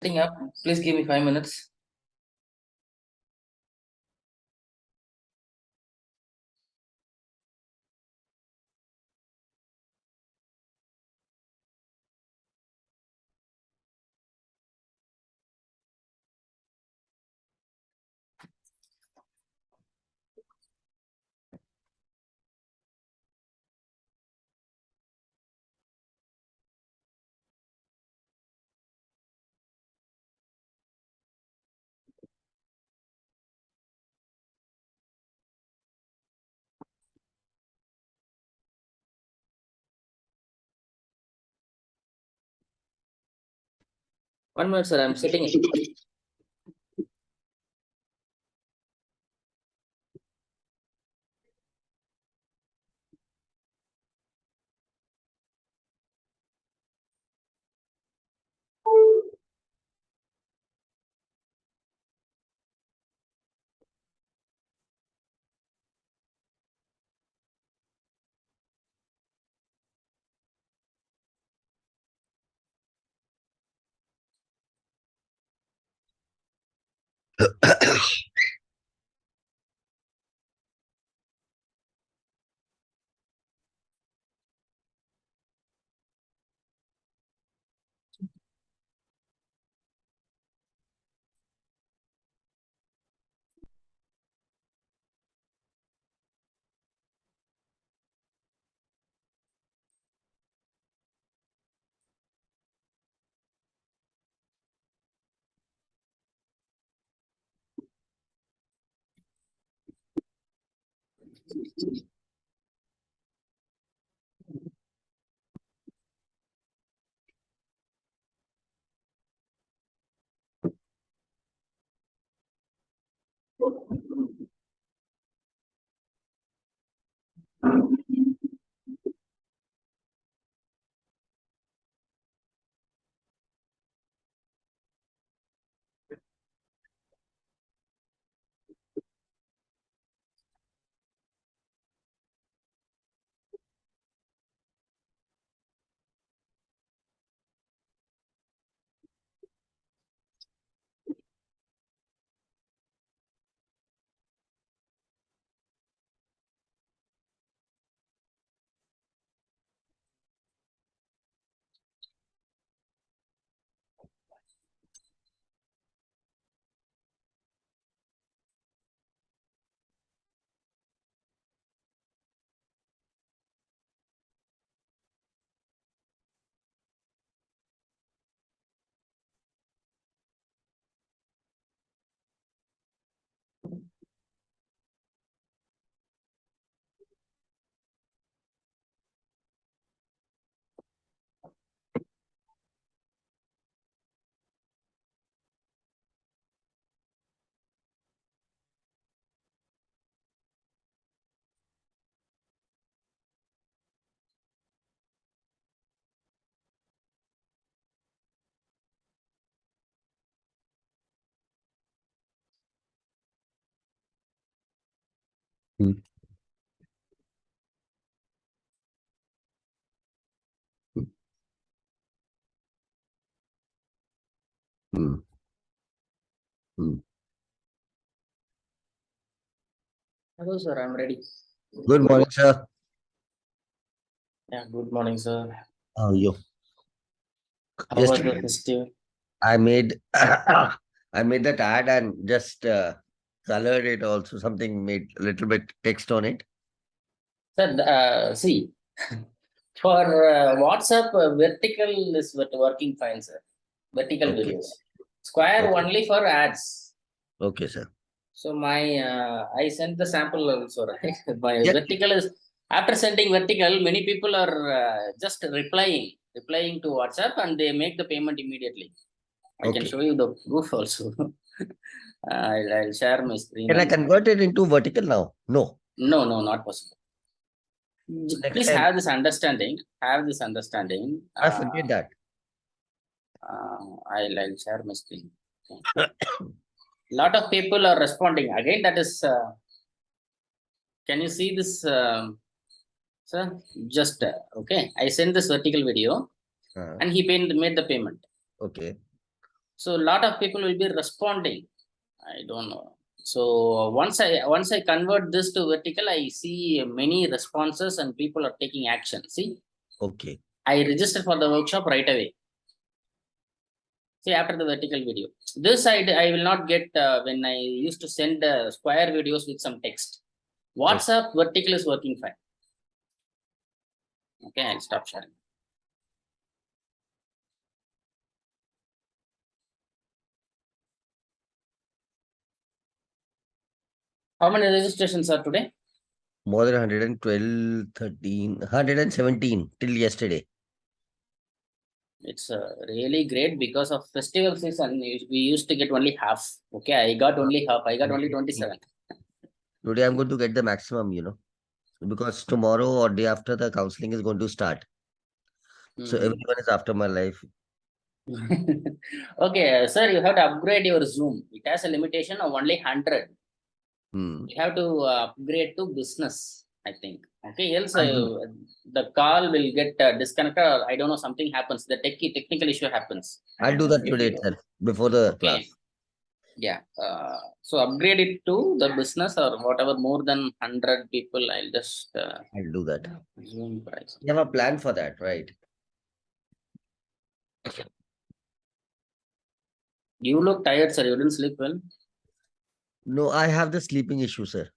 setting up. Please give me 5 minutes. One minute, sir. I'm setting it. Hmm. Hmm. Hmm. Hello, sir. I'm ready. Good morning, sir. Yeah, good morning, sir. How are you? How was the Yesterday, festival? I made I made that ad and just colored it also. Something made a little bit text on it. Sir, see, for WhatsApp, vertical is working fine, sir. Vertical Okay. videos. Square Okay. only for ads. Okay, sir. So my I sent the sample also, right? My Yeah. vertical is after sending vertical, many people are just replying to WhatsApp, and they make the payment immediately. I can Okay. show you the proof also. I'll share my screen Can I and convert it into vertical now? No. no, not possible. Next Please time have this understanding. Have this understanding. I forget that. I'll share my screen. Okay. Lot of people are responding again. That is. Can you see this, sir? Just okay. I sent this vertical video, Uh, and he made the payment. okay. So a lot of people will be responding. I don't know. So once I convert this to vertical, I see many responses and people are taking action. See, Okay. I registered for the workshop right away. See, after the vertical video, this I will not get when I used to send square videos with some text. WhatsApp vertical is working fine. Okay, I'll stop sharing. How many registrations are today? More than 112, 13, 117 till yesterday. It's really great because of festival season. We used to get only half. Okay, I got only half. I got only 27. Today I'm going to get the maximum, because tomorrow or day after the counseling is going to start. So everyone is after my life. Okay, sir, you have to upgrade your Zoom. It has a limitation of only 100. Hmm. You have to upgrade to business, I think. Okay, else I'll do the call will get disconnected, or I don't know, something happens. The technical issue happens. I'll do that If today you, itself before the okay, class. yeah. So upgrade it to the business or whatever, more than 100 people. I'll just I'll do that. Zoom price. You have a plan for that, right? You look tired, sir. You didn't sleep well. No, I have the sleeping issue, sir.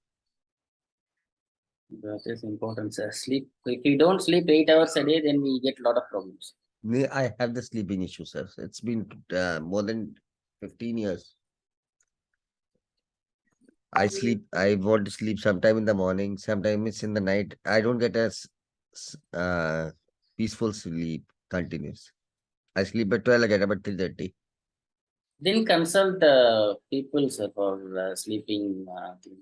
That is important, sir. Sleep. If we don't sleep 8 hours a day, then we get a lot of problems. I have the sleeping issue, sir. It's been more than 15 years. I want to sleep sometime in the morning, sometime it's in the night. I don't get peaceful sleep continuous. I sleep at 12, I get up at 3:30. Then consult people, sir, for sleeping. Thing.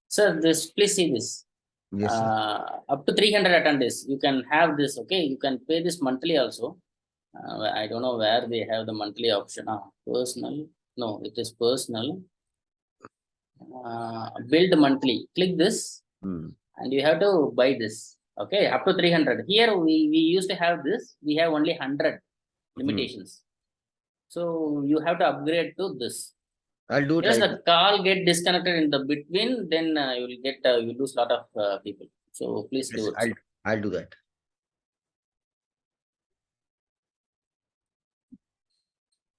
Sir, this please see this. Yes, sir. Up to 300 attendees, you can have this. Okay, you can pay this monthly also. I don't know where they have the monthly option. Personal. No, it is personal. Build monthly. Click this, Hmm. and you have to buy this. Okay, up to 300. Here we used to have this. We have only 100 limitations. So you have to upgrade to this. I'll do it Yes, right. the call get disconnected in the between, then you will get you lose a lot of people. So please Yes, do it. I'll do that.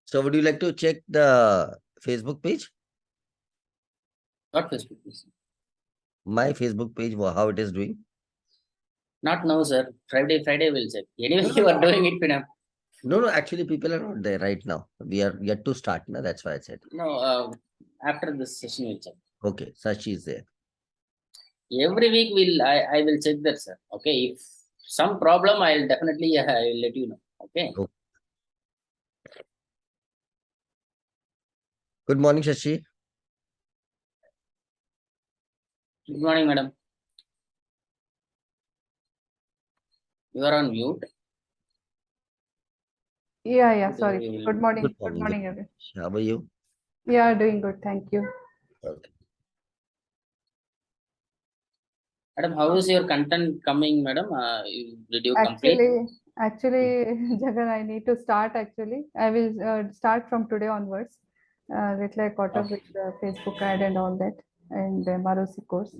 So would you like to check the Facebook page? Not Facebook, please. My Facebook page, how it is doing? Not now, sir. Friday we'll check. Anyway, No, you are doing it, Pinam. no, actually people are not there right now. We are yet to start. No, that's why I said. No, after this session we'll check. Okay, Sashi is there. Every week I will check that, sir. Okay, if some problem, I'll definitely I will let you know. Okay. Okay. Good morning, Shashi. Good morning, madam. You are on mute. Yeah, sorry. Good morning. Good Good morning. morning, everyone. How are you? Yeah, doing good. Thank you. Okay. Madam, how is your content coming, madam? Did you complete? Actually, Jagan, I need to start actually. I will start from today onwards. Little I caught up with the Facebook ad and all that and the MROC course.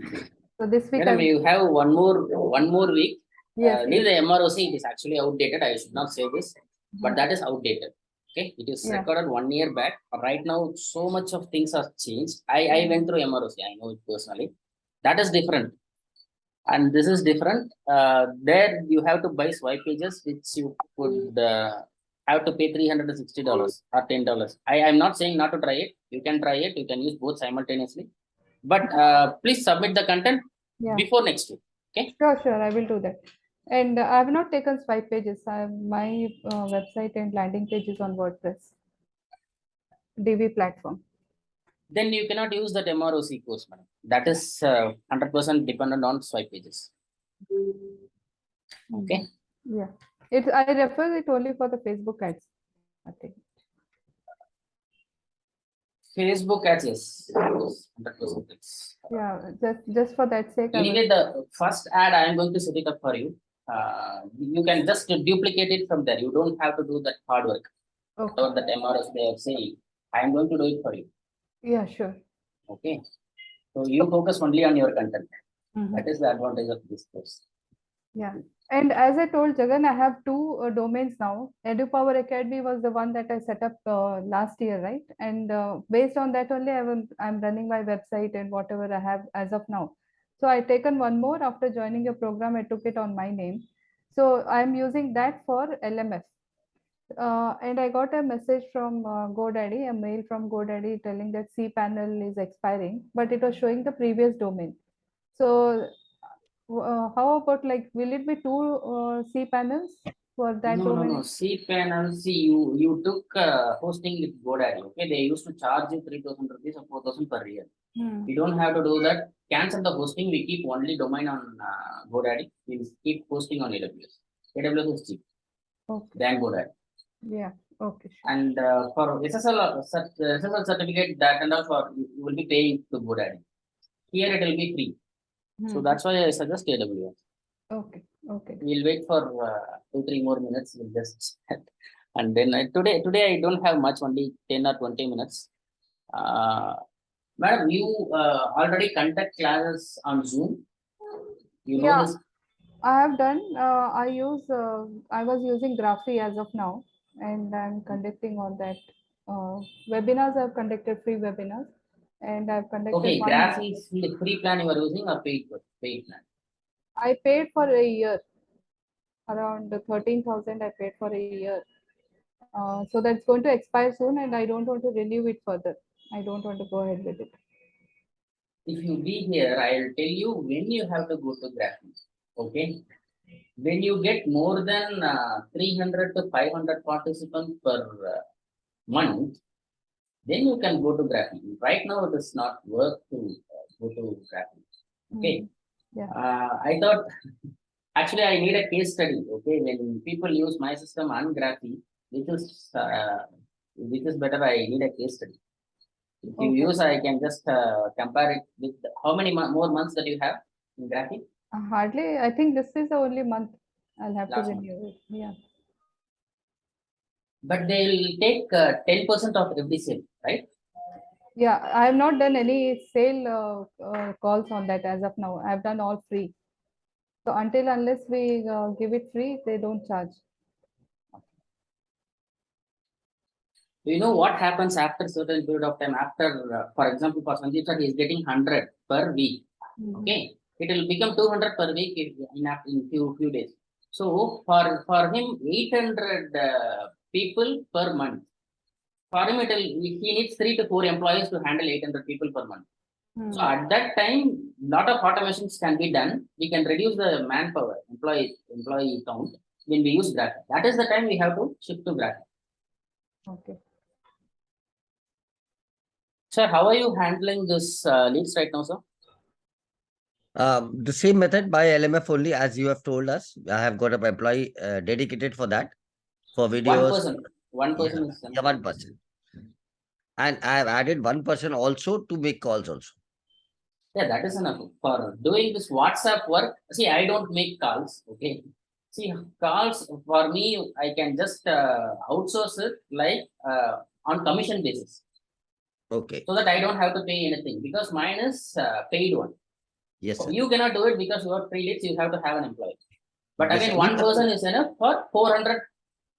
So this week Madam, you have one more week. Yes, Leave the MROC, it is actually outdated. I should not say this, but that is outdated. Okay, it is Yeah. recorded 1 year back. Right now, so much of things are changed. I went through MROC, I know it personally. That is different. And this is different. There you have to buy swipe pages, which you could have to pay $360 or $10. I'm not saying not to try it. You can try it. You can use both simultaneously. But please submit the content Yeah. before next week. Okay. Sure, I will do that. And I have not taken swipe pages. My website and landing page is on WordPress, DV platform. Then you cannot use that MROC course, madam. That is 100% dependent on swipe pages. Okay. Yeah. I refer it only for the Facebook ads. Okay. Facebook ads, yes. 100%. Yeah, just for that sake. Anyway, the first ad I am going to set it up for you. You can just duplicate it from there. You don't have to do that hard work. Okay. Whatever that MRS they are saying, I am going to do it for you. Yeah, sure. Okay. So you focus only on your content. Mhm. That is the advantage of this course. Yeah. And as I told Jagan, I have two domains now. EduPower Academy was the one that I set up last year, right? And based on that only, I'm running my website and whatever I have as of now. So I taken one more after joining your program. I took it on my name. So I'm using that for LMF. And I got a message from GoDaddy, a mail from GoDaddy telling that cPanel is expiring, but it was showing the previous domain. So how about like, will it be two cPanels for that No, domain? cPanel, see, you took hosting with GoDaddy. Okay, they used to charge you 3,000 rupees or 4,000 per year. Hmm. We don't have to do that. Cancel the hosting. We keep only domain on GoDaddy. We'll keep hosting on AWS. AWS is cheap Okay. than GoDaddy. Yeah. Okay. Sure. And for SSL certificate, that and all for you will be paying to GoDaddy. Here it will be free. So Hmm. that's why I suggest AWS. Okay. Okay. We'll wait for 2-3 more minutes. We'll just chat. And then today I don't have much, only 10 or 20 minutes. Madam, you already conduct classes on Zoom. You know Yeah, this. I have done. I was using Graphy as of now, and I'm conducting on that. Webinars, I've conducted free webinars, and I've conducted Okay, one. Graph is the free plan you are using or paid plan? I paid for a year, around 13,000. I paid for a year. So that's going to expire soon, and I don't want to renew it further. I don't want to go ahead with it. If you be here, I'll tell you when you have to go to Graph. Okay. When you get more than 300 to 500 participants per month, then you can go to Graph. Right now, it is not worth to go to Graph. Okay. Yeah. I thought actually I need a case study. Okay, when people use my system and Graphy, which is better. I need a case study. If you Okay. use, I can just compare it with how many more months that you have in Graphy. Hardly. I think this is the only month I'll have to Last month. renew it. Yeah. But they'll take 10% of every sale, right? Yeah. I have not done any sale calls on that as of now. I've done all free. So unless we give it free, they don't charge. Do you know what happens after certain period of time? After, for example, for Sanjeev sir, he is getting 100 per week. Okay, it will become 200 per week in few days. So for him, 800 people per month. For him, he needs 3 to 4 employees to handle 800 people per month. So at that time, lot of automations can be done. We can reduce the manpower, employee count when we use Graph. That is the time we have to shift to Graph. Okay. Sir, how are you handling this leads right now, sir? The same method by LMF only, as you have told us. I have got an employee dedicated for that, for videos. One person Yeah, is yeah, 1%. And I have added 1% also to make calls also. Yeah, that is enough. For doing this WhatsApp work, see, I don't make calls. Okay. See, calls for me, I can just outsource it like on commission basis. Okay. So that I don't have to pay anything because mine is paid one. Yes, sir. You cannot do it because you are free leads, you have to have an employee. But Yes, again, sir. one person is enough for 400.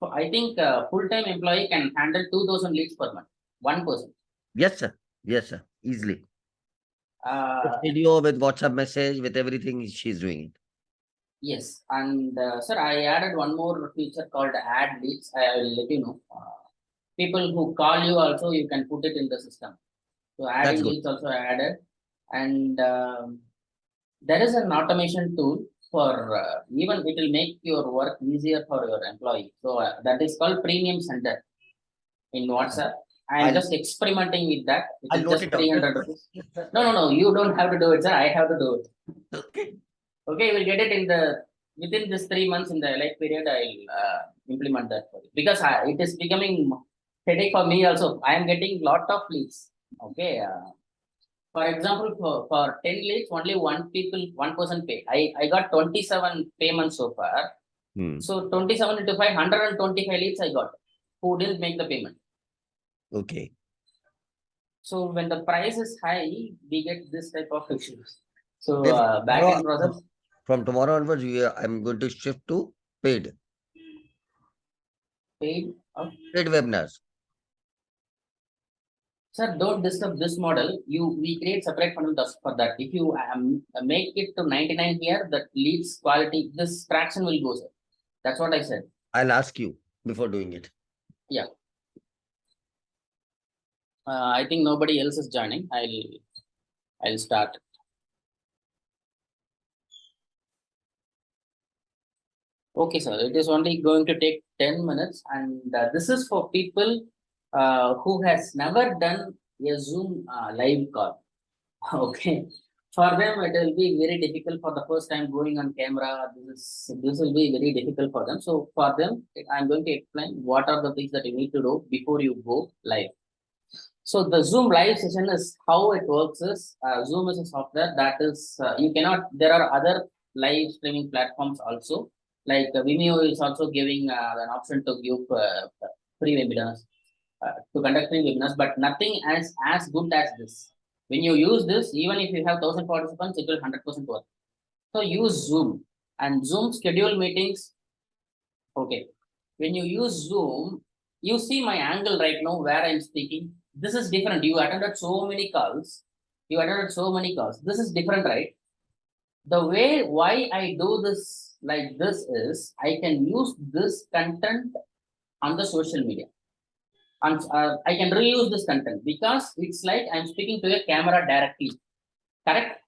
I think full-time employee can handle 2,000 leads per month. One person. Yes, sir. Yes, sir. Easily. With Uh, video, with WhatsApp message, with everything, she's doing it. Yes, and sir, I added one more feature called add leads. I will let you know. People who call you also, you can put it in the system. So adding good. leads also added, and there is an automation tool for even it will make your work easier for your employee. So that is called Premium Sender in WhatsApp. I am I'll- just experimenting with that. I'll It is note just it down. 300 rupees. No, you don't have to do it, sir. I have to do it. Okay. Okay, we'll get it within this 3 months in the life period. I'll implement that for you because it is becoming headache for me also. I am getting lot of leads. Okay, for example, for 10 leads, only one person pay. I got 27 payments so far. So 27 into 5, 125 leads I got. who didn't make the payment. Okay. So when the price is high, we get this type of issues. So If back tomorrow end process. from tomorrow onwards, I'm going to shift to paid Paid. webinars. Sir, don't disturb this model. We create separate funnel for that. If you make it to 99 here, that leads quality, this fraction will go, sir. That's what I said. I'll ask you before doing it. Yeah. I think nobody else is joining. I'll start. Okay, sir. It is only going to take 10 minutes, and this is for people who has never done a Zoom live call. Okay. For them, it will be very difficult for the first time going on camera. This will be very difficult for them. So for them, I'm going to explain what are the things that you need to do before you go live. So the Zoom live session is how it works is Zoom is a software that is you cannot. There are other live streaming platforms also, like Vimeo is also giving an option to give free webinars to conduct free webinars, but nothing as good as this. When you use this, even if you have 1,000 participants, it will 100% work. So use Zoom, and Zoom schedule meetings. Okay, when you use Zoom, you see my angle right now where I'm speaking. This is different. You attended so many calls. This is different, right? The way why I do this like this is I can use this content on the social media. And I can reuse this content because it's like I'm speaking to a camera directly. Correct?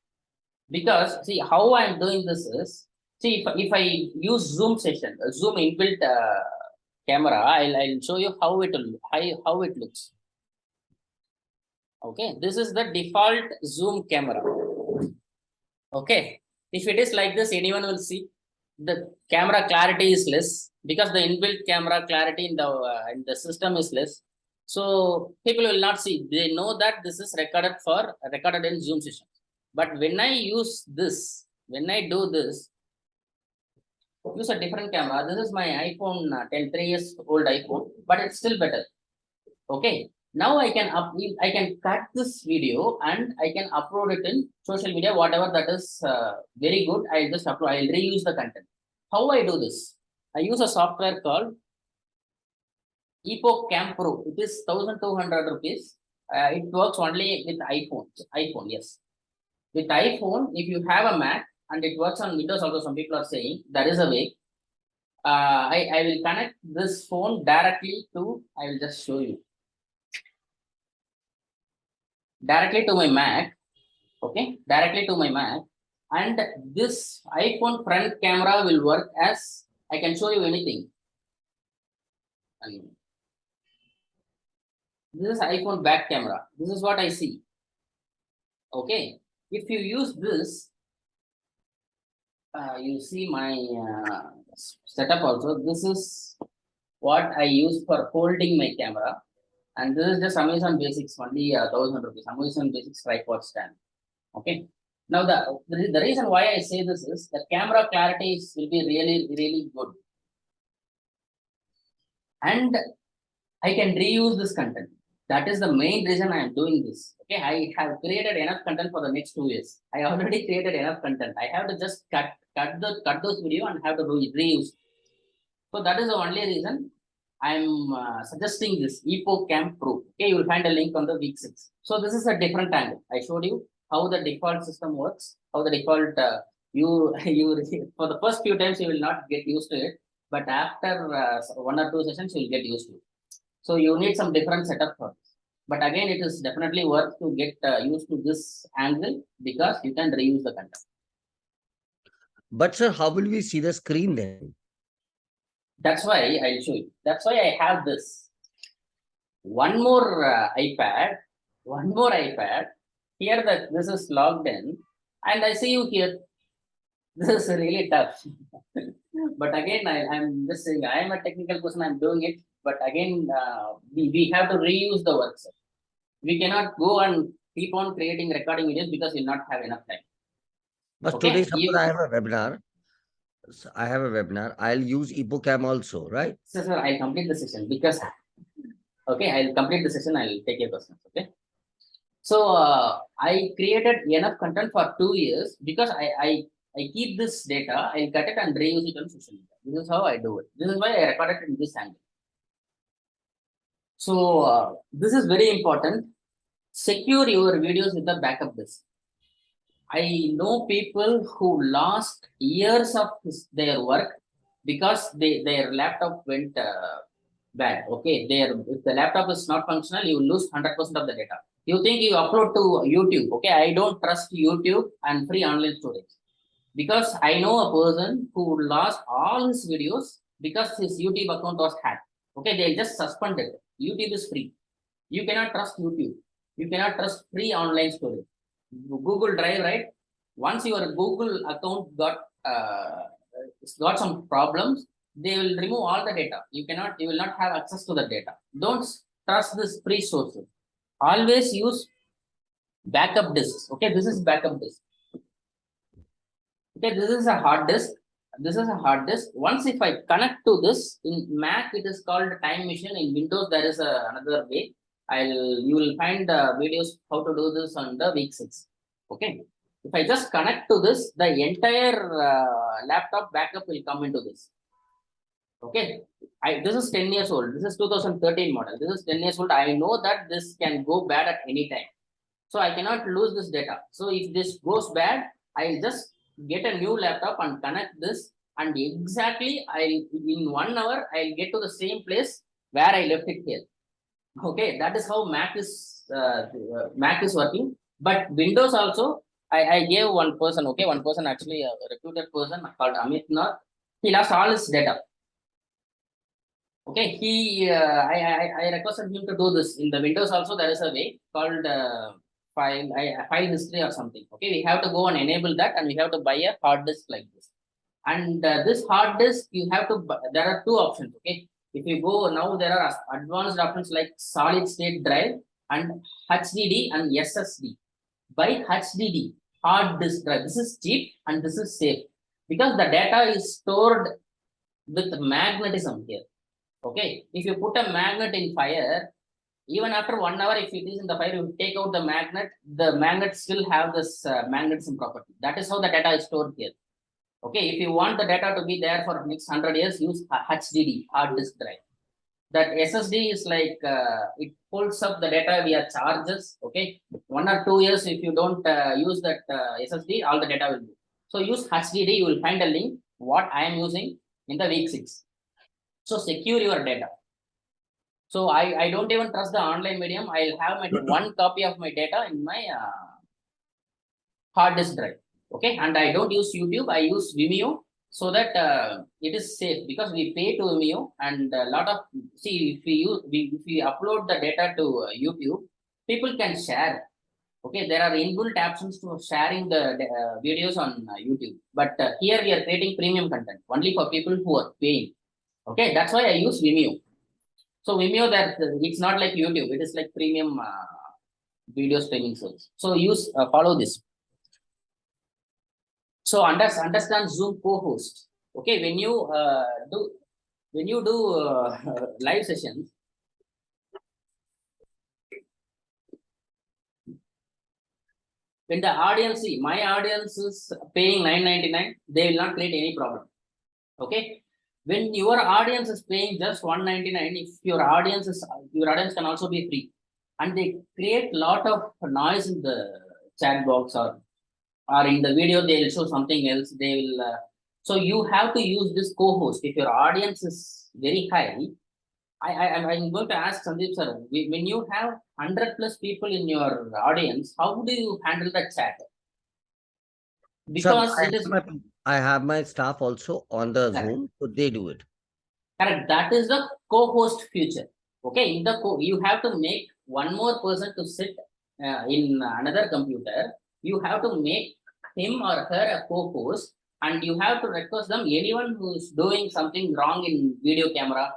Because see how I'm doing this is, see if I use Zoom session, Zoom inbuilt camera, I'll show you how it looks. Okay, this is the default Zoom camera. Okay, if it is like this, anyone will see the camera clarity is less because the inbuilt camera clarity in the system is less. So people will not see. They know that this is recorded in Zoom session. But when I use this, when I do this, use a different camera. This is my iPhone 10, 3 years old iPhone, but it's still better. Okay. Now I can cut this video and I can upload it in social media, whatever that is very good. I'll just upload. I'll reuse the content. How I do this? I use a software called Epoch Cam Pro. It is 1,200 rupees. It works only with iPhone, yes. With iPhone, if you have a Mac and it works on Windows, also some people are saying there is a way. I will connect this phone directly to. I will just show you. Directly to my Mac, okay, directly to my Mac, and this iPhone front camera will work as I can show you anything. And this is iPhone back camera. This is what I see. Okay, if you use this, you see my setup also. This is what I use for holding my camera. And this is just Amazon Basics, only 1,000 rupees. Amazon Basics tripod stand. Okay. Now the reason why I say this is the camera clarity will be really good, and I can reuse this content. That is the main reason I am doing this. Okay, I have created enough content for the next 2 years. I already created enough content. I have to just cut those video and have to reuse. So that is the only reason I'm suggesting this Epoch Cam Pro. Okay, you will find a link on the week 6. So this is a different angle. I showed you how the default system works, how the default you for the first few times you will not get used to it, but after 1 or 2 sessions you will get used to it. So you need some different setup for this. But again, it is definitely worth to get used to this angle because you can reuse the content. But sir, how will we see the screen then? That's why I'll show you. That's why I have this. One more iPad. Here this is logged in, and I see you here. This is really tough. But again, I'm just saying I am a technical person. I'm doing it. But again, we have to reuse the works. We cannot go and keep on creating recording videos because we'll not have enough time. But Okay, today, suppose I have a webinar. I'll use EpoCam also, right? Sir, I'll complete the session because Okay, I'll complete the session. I'll take your questions. Okay. So I created enough content for 2 years because I keep this data, I'll cut it and reuse it on social media. This is how I do it. This is why I recorded it in this angle. So this is very important. Secure your videos with a backup disk. I know people who lost years of their work because their laptop went bad. Okay, if the laptop is not functional, you lose 100% of the data. You think you upload to YouTube. Okay, I don't trust YouTube and free online storage because I know a person who lost all his videos because his YouTube account was hacked. Okay, they just suspended. YouTube is free. You cannot trust YouTube. You cannot trust free online storage. Google Drive, right? Once your Google account got some problems, they will remove all the data. You will not have access to the data. Don't trust this free sources. Always use backup disks. Okay, this is backup disk. Okay, this is a hard disk. This is a hard disk. Once if I connect to this, in Mac it is called time machine. In Windows there is another way. You will find videos how to do this on the week 6. Okay, if I just connect to this, the entire laptop backup will come into this. Okay, this is 10 years old. This is 2013 model. This is 10 years old. I know that this can go bad at any time. So I cannot lose this data. So if this goes bad, I'll just get a new laptop and connect this, and exactly in 1 hour I'll get to the same place where I left it here. Okay, that is how Mac is working. But Windows also, I gave one person. Okay, one person, actually a reputed person called Amit Nath. He lost all his data. Okay, I requested him to do this. In the Windows also there is a way called file history or something. Okay, we have to go and enable that, and we have to buy a hard disk like this. And this hard disk, you have to, there are 2 options. Okay, if you go now, there are advanced options like solid state drive and HDD and SSD. Buy HDD, hard disk drive. This is cheap and this is safe because the data is stored with magnetism here. Okay, if you put a magnet in fire, even after 1 hour, if it is in the fire, you take out the magnet still have this magnetism property. That is how the data is stored here. Okay, if you want the data to be there for next 100 years, use HDD, hard disk drive. That SSD is like, it pulls up the data via charges. Okay, 1 or 2 years, if you don't use that SSD, all the data will go. So use HDD, you will find a link, what I am using in the week 6. So secure your data. So I don't even trust the online medium. I'll have my 1 copy of my data in my hard disk drive. Okay, and I don't use YouTube. I use Vimeo so that it is safe because we pay to Vimeo, and a lot of if we upload the data to YouTube, people can share. Okay, there are inbuilt options to sharing the videos on YouTube, but here we are creating premium content only for people who are paying. Okay, that's why I use Vimeo. So Vimeo, that it's not like YouTube, it is like premium video streaming service. So follow this. So understand Zoom co-host. Okay, when you do live sessions, when the audience my audience is paying $9.99, they will not create any problem. Okay, when your audience is paying just $1.99, if your audience can also be free, and they create lot of noise in the chat box or in the video, they will show something else. They will so you have to use this co-host. If your audience is very high, I'm going to ask Sandeep sir, when you have 100+ people in your audience, how do you handle the chat? Because I have my staff also on the Zoom, so they do it. Correct. That is the co-host feature. Okay, you have to make one more person to sit in another computer. You have to make him or her a co-host, and you have to request them. Anyone who is doing something wrong in video camera,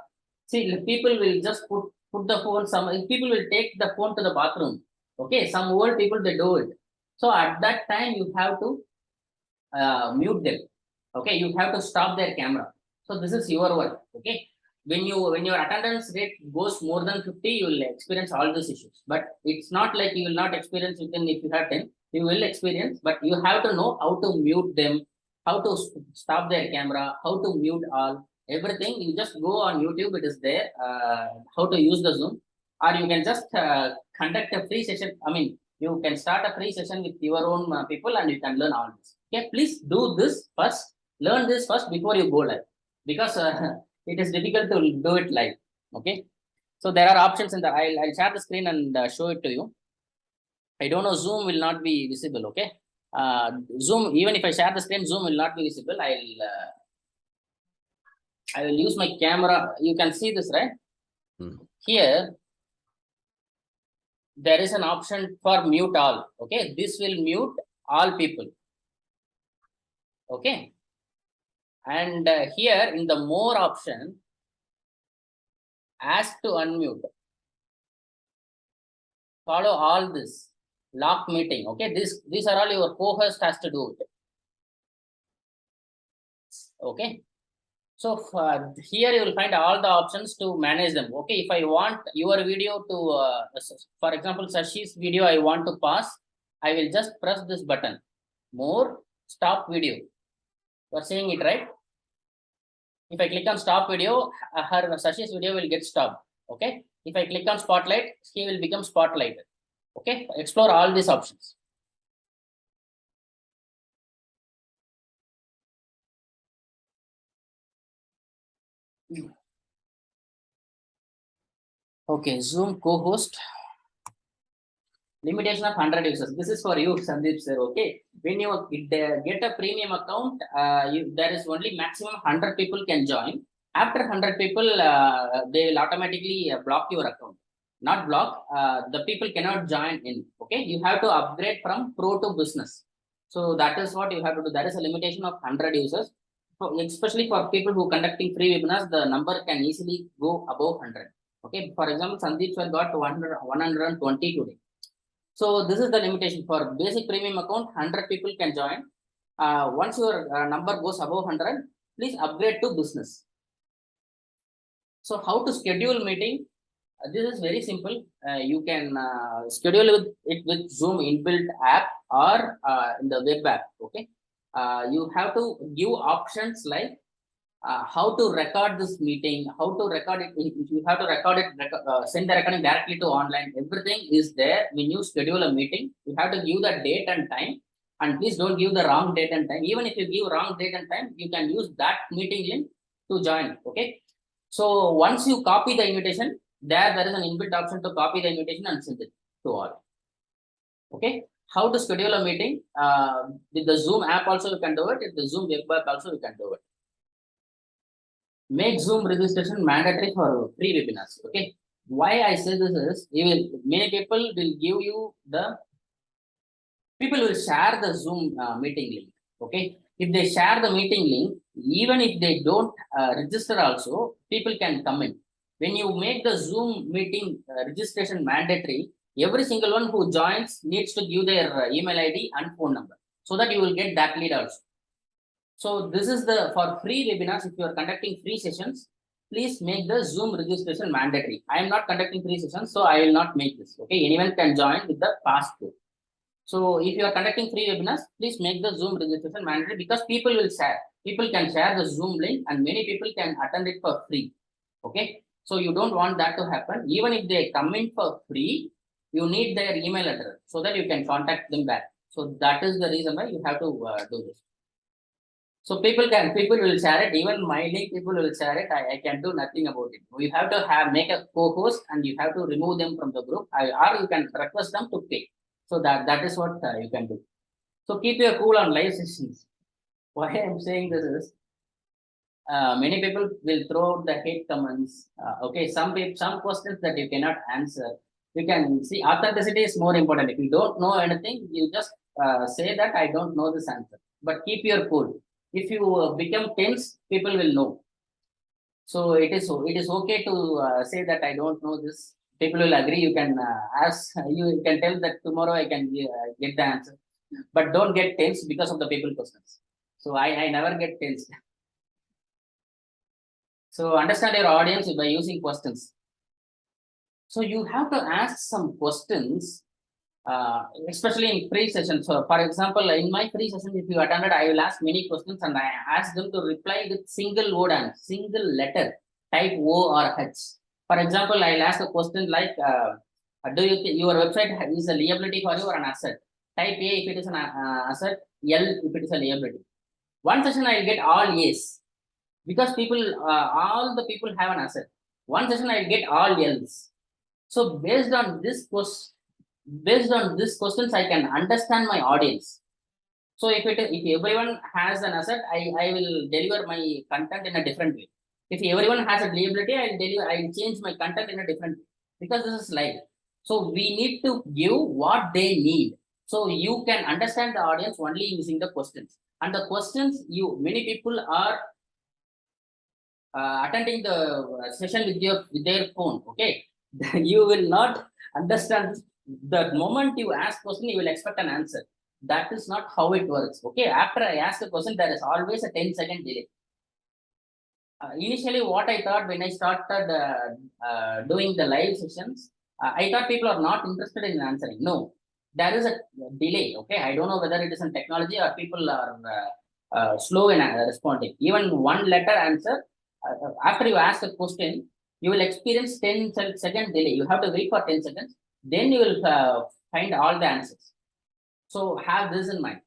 see, people will just put the phone. Some people will take the phone to the bathroom. Okay, some old people, they do it. So at that time, you have to mute them. Okay, you have to stop their camera. So this is your work. Okay, when your attendance rate goes more than 50, you will experience all these issues. But it's not like you will not experience within if you have 10, you will experience, but you have to know how to mute them, how to stop their camera, how to mute all, everything. You just go on YouTube, it is there, how to use the Zoom, or you can just conduct a free session. I mean, you can start a free session with your own people and you can learn all this. Okay, please do this first, learn this first before you go live, because it is difficult to do it live. Okay, so there are options in the, I'll share the screen and show it to you. I don't know, Zoom will not be visible. Okay, Zoom, even if I share the screen, Zoom will not be visible. I will use my camera. You can see this, right? Here there is an option for mute all. Okay, this will mute all people. Okay, and here in the more option, ask to unmute, follow all this, lock meeting. Okay, these are all your co-host has to do it. Okay, so here you will find all the options to manage them. Okay, if I want your video to for example, Sashi's video I want to pause, I will just press this button, more, stop video. You are seeing it, right? If I click on stop video, Sashi's video will get stopped. Okay, if I click on spotlight, he will become spotlighted. Okay, explore all these options. Okay, Zoom co-host. Limitation of 100 users. This is for you, Sandeep sir. Okay, when you get a premium account, there is only maximum 100 people can join. After 100 people, they will automatically block your account. Not block, the people cannot join in. Okay, you have to upgrade from pro to business. So that is what you have to do. There is a limitation of 100 users. So especially for people who conducting free webinars, the number can easily go above 100. Okay, for example, Sandeep sir got 120 today. So this is the limitation. For basic premium account, 100 people can join. Once your number goes above 100, please upgrade to business. So how to schedule meeting? This is very simple. You can schedule it with Zoom inbuilt app or in the web app. Okay, you have to give options like how to record this meeting, how to record it. If you have to record it, send the recording directly to online. Everything is there. When you schedule a meeting, you have to give the date and time, and please don't give the wrong date and time. Even if you give wrong date and time, you can use that meeting link to join. Okay, so once you copy the invitation, there is an inbuilt option to copy the invitation and send it to all. Okay, how to schedule a meeting with the Zoom app also you can do it. With the Zoom web app also you can do it. Make Zoom registration mandatory for free webinars. Okay, why I say this is, many people will give you the, people will share the Zoom meeting link. Okay, if they share the meeting link, even if they don't register also, people can come in. When you make the Zoom meeting registration mandatory, every single one who joins needs to give their email ID and phone number, so that you will get that lead also. So this is the, for free webinars, if you are conducting free sessions, please make the Zoom registration mandatory. I am not conducting free sessions, so I will not make this. Okay, anyone can join with the passcode. So if you are conducting free webinars, please make the Zoom registration mandatory, because people will share. People can share the Zoom link and many people can attend it for free. Okay, so you don't want that to happen. Even if they come in for free, you need their email address so that you can contact them back. So that is the reason why you have to do this. So people will share it. Even my link, people will share it. I can do nothing about it. You have to make a co-host and you have to remove them from the group, or you can request them to pay. So that is what you can do. So keep your cool on live sessions. Why I'm saying this is, many people will throw out the hate comments. Okay, some questions that you cannot answer. You can see, authenticity is more important. If you don't know anything, you just say that I don't know this answer. But keep your cool. If you become tense, people will know. So it is okay to say that I don't know this. People will agree. You can ask. You can tell that tomorrow I can get the answer. But don't get tense because of the people questions. So I never get tense. So understand your audience by using questions. So you have to ask some questions, especially in free sessions. So for example, in my free session, if you attended, I will ask many questions and I ask them to reply with single word and single letter, type O or H. For example, I'll ask a question like, do you think your website is a liability for you or an asset? Type A if it is an asset, L if it is a liability. One session I'll get all A's because all the people have an asset. One session I'll get all L's. So based on this questions, I can understand my audience. So if everyone has an asset, I will deliver my content in a different way. If everyone has a liability, I'll change my content in a different way because this is live. So we need to give what they need. So you can understand the audience only using the questions. And the questions, many people are attending the session with their phone. Okay, you will not understand. The moment you ask question, you will expect an answer. That is not how it works. Okay, after I ask a question, there is always a 10-second delay. Initially, what I thought when I started doing the live sessions, I thought people are not interested in answering. No, there is a delay. Okay, I don't know whether it is in technology or people are slow in responding. Even one letter answer, after you ask a question, you will experience 10-second delay. You have to wait for 10 seconds. Then you will find all the answers. So have this in mind.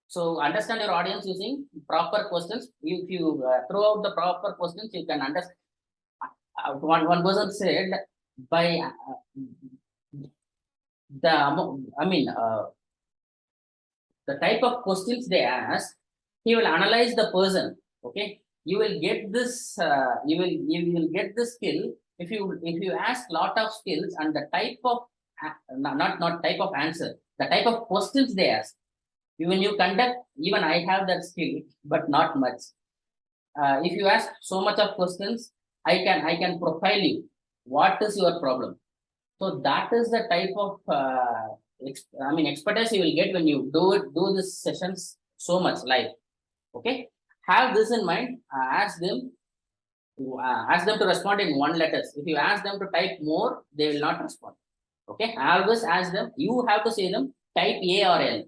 So understand your audience using proper questions. If you throw out the proper questions, you can understand. One person said by the type of questions they ask, he will analyze the person. Okay, you will get this. You will get this skill if you ask lot of skills and the type of not type of answer, the type of questions they ask. When you conduct, even I have that skill, but not much. If you ask so much of questions, I can profile you. What is your problem? So that is the type of expertise you will get when you do this sessions so much live. Okay, have this in mind. Ask them to respond in one letters. If you ask them to type more, they will not respond. Okay, always ask them. You have to say them type A or L.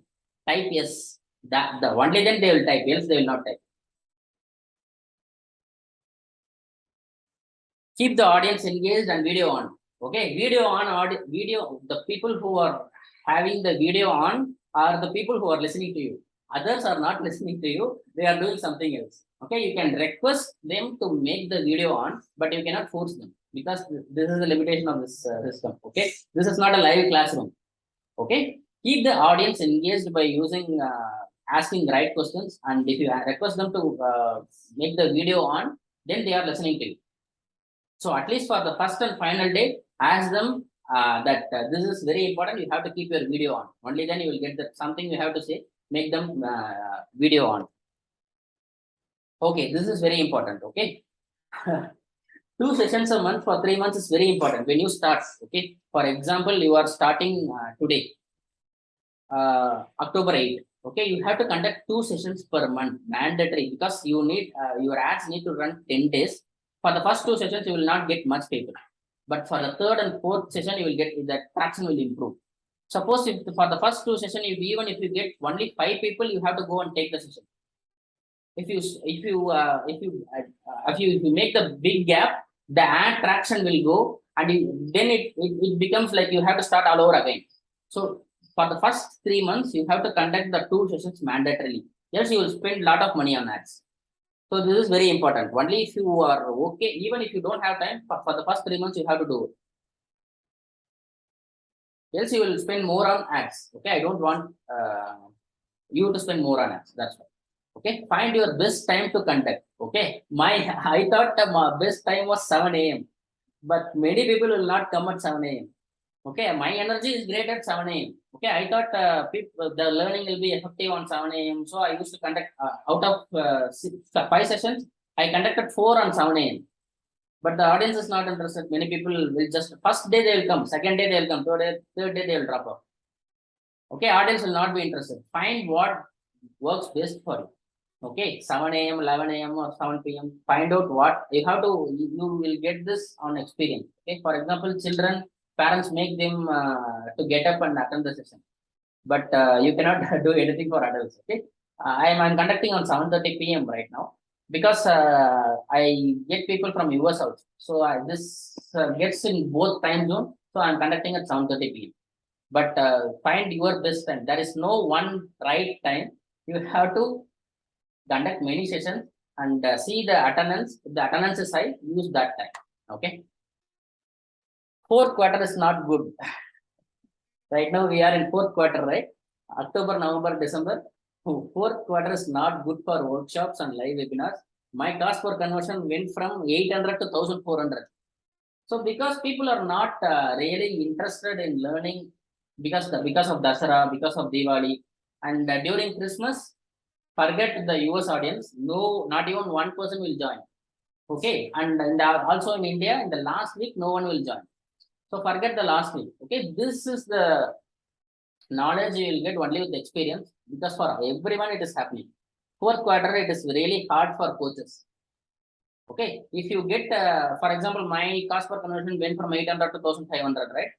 Type yes. That the only then they will type, else they will not type. Keep the audience engaged and video on. Okay, video on, video. The people who are having the video on are the people who are listening to you. Others are not listening to you. They are doing something else. Okay, you can request them to make the video on, but you cannot force them because this is the limitation of this system. Okay, this is not a live classroom. Okay, keep the audience engaged by using asking right questions, and if you request them to make the video on, then they are listening to you. So at least for the first and final day, ask them that this is very important. You have to keep your video on. Only then you will get that something you have to say. Make them video on. Okay, this is very important. Okay, 2 sessions a month for 3 months is very important when you start. Okay, for example, you are starting today, October 8th. Okay, you have to conduct 2 sessions per month, mandatory, because you need your ads need to run 10 days. For the first 2 sessions, you will not get much people, but for the 3rd and 4th session, you will get that traction will improve. Suppose if for the first 2 sessions, even if you get only 5 people, you have to go and take the session. If you make the big gap, the ad traction will go, and then it becomes like you have to start all over again. So for the first 3 months, you have to conduct the 2 sessions mandatorily. Yes, you will spend a lot of money on ads. So this is very important. Only if you are okay, even if you don't have time, for the first 3 months, you have to do it. Else you will spend more on ads. Okay, I don't want you to spend more on ads. That's why. Okay, find your best time to conduct. Okay, I thought my best time was 7 a.m. But many people will not come at 7 a.m. Okay, my energy is great at 7 a.m. Okay, I thought the learning will be effective on 7 a.m. So I used to conduct out of 5 sessions, I conducted 4 on 7 a.m. But the audience is not interested. Many people will just first day they will come, second day they will come, third day they will drop off. Okay, audience will not be interested. Find what works best for you. Okay, 7 a.m., 11 a.m. or 7 p.m. Find out what you have to, you will get this on experience. Okay, for example, children, parents make them to get up and attend the session, but you cannot do anything for adults. Okay, I'm conducting on 7:30 p.m. right now because I get people from US also. So this gets in both time zone. So I'm conducting at 7:30 p.m. But find your best time. There is no one right time. You have to conduct many sessions and see the attendance. If the attendance is high, use that time. Okay. Fourth quarter is not good. Right now we are in fourth quarter, right? October, November, December. Fourth quarter is not good for workshops and live webinars. My cost for conversion went from 800 to 1400. So because people are not really interested in learning because of Dasara, because of Diwali, and during Christmas, forget the US audience. No, not even one person will join. Okay, and also in India, in the last week, no one will join. So forget the last week. Okay, this is the knowledge you will get only with experience because for everyone it is happening. Fourth quarter, it is really hard for coaches. Okay, if you get, for example, my cost per conversion went from 800 to 1500, right?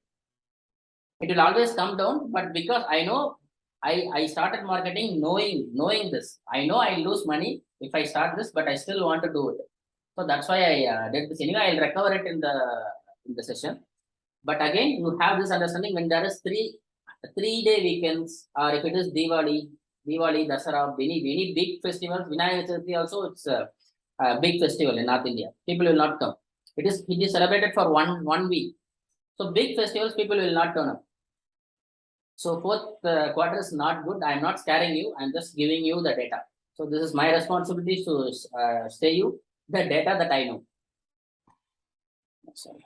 It will always come down, but because I know I started marketing knowing this. I know I lose money if I start this, but I still want to do it. So that's why I did this. Anyway, I'll recover it in the session. But again, you have this understanding when there is three-day weekends, or if it is Diwali, Dasara, any big festivals, Vinayak Chaturthi also, it's a big festival in North India. People will not come. It is celebrated for one week. So big festivals, people will not turn up. So fourth quarter is not good. I'm not scaring you. I'm just giving you the data. So this is my responsibility to say you the data that I know. Sorry.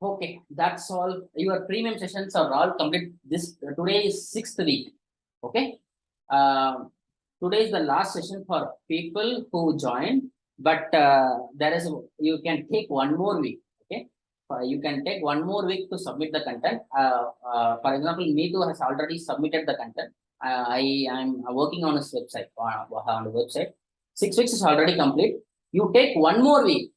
Okay, that's all. Your premium sessions are all complete. Today is 6th week. Okay. Today is the last session for people who joined, but you can take one more week. Okay. You can take one more week to submit the content. For example, Meetu has already submitted the content. I am working on his website, on the website. 6 weeks is already complete. You take one more week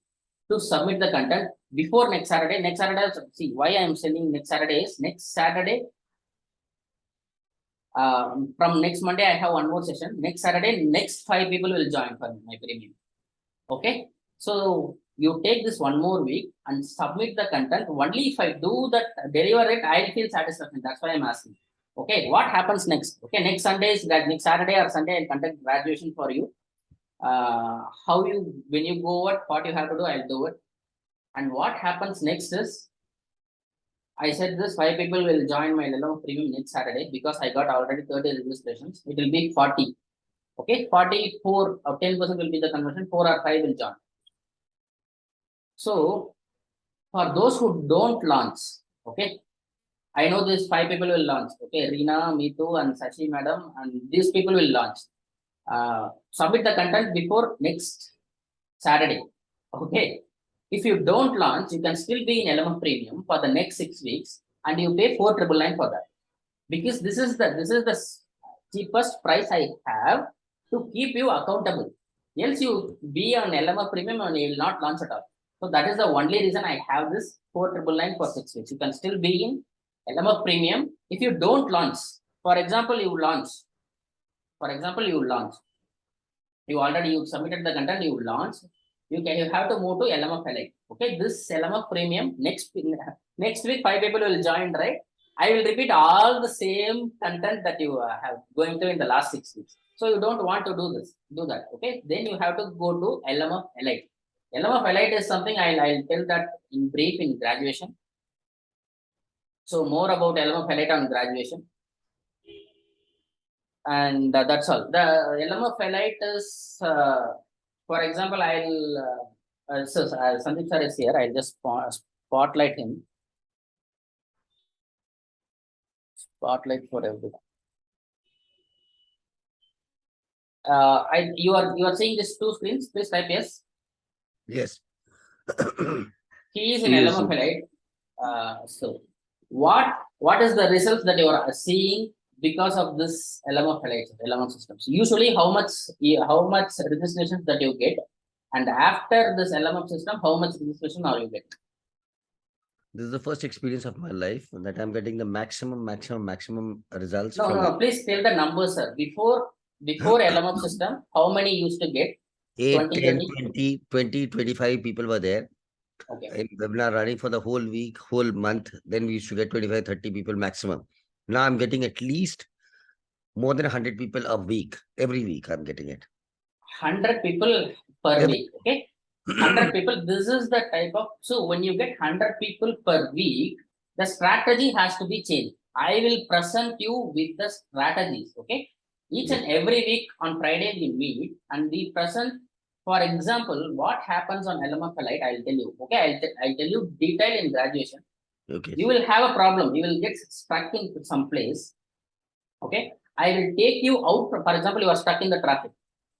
to submit the content before next Saturday. Next Saturday, see why I am saying next Saturday is next Saturday. From next Monday, I have one more session. Next Saturday, next 5 people will join for my premium. Okay. So you take this one more week and submit the content. Only if I do that, deliver it, I'll feel satisfaction. That's why I'm asking. Okay. What happens next? Okay. Next Sunday is that next Saturday or Sunday, I'll conduct graduation for you. When you go what you have to do, I'll do it. And what happens next is, I said this 5 people will join my LMF Premium next Saturday because I got already 30 registrations. It will be 40. Okay, 44 or 10% will be the conversion, 4 or 5 will join. So for those who don't launch, okay, I know these 5 people will launch. Okay, Reena, Meetu, and Sashi madam, and these people will launch. Submit the content before next Saturday. Okay. If you don't launch, you can still be in LMF Premium for the next 6 weeks, and you pay 4,999 for that. Because this is the cheapest price I have to keep you accountable. Else you be on LMF Premium and you will not launch at all. So that is the only reason I have this 4,999 for 6 weeks. You can still be in LMF Premium if you don't launch. For example, you launch. You submitted the content, you launch. You have to move to LMF Elite. Okay, this LMF Premium next week 5 people will join, right? I will repeat all the same content that you have going to in the last 6 weeks. So you don't want to do that. Okay, then you have to go to LMF Elite. LMF Elite is something I'll tell that in brief in graduation. So more about LMF Elite on graduation. And that's all. The LMF Elite is, for example, Sandeep sir is here. I'll just spotlight him. Spotlight for everyone. You are seeing these 2 screens. Please type yes. Yes. He is in LMF Elite. So what is the results that you are seeing because of this LMF systems. Usually, how much registration that you get, and after this LMF system, how much registration are you get? This is the first experience of my life that I'm getting the maximum results No, from no, no. Please tell the numbers, sir. Before LMF system, how many used to get? 8, 20, 10, 30? 20, 25 people were there. Okay. In webinar running for the whole week, whole month, then we used to get 25, 30 people maximum. Now I'm getting at least more than 100 people a week. Every week I'm getting it. 100 people per Every- week. Okay. 100 people. This is the type of, so when you get 100 people per week, the strategy has to be changed. I will present you with the strategies. Okay. Each and every week on Friday we meet and we present. For example, what happens on LMF Lite, I'll tell you. Okay, I'll tell you detail in graduation. Okay. You will have a problem. You will get stuck in some place. Okay, I will take you out. For example, you are stuck in the traffic.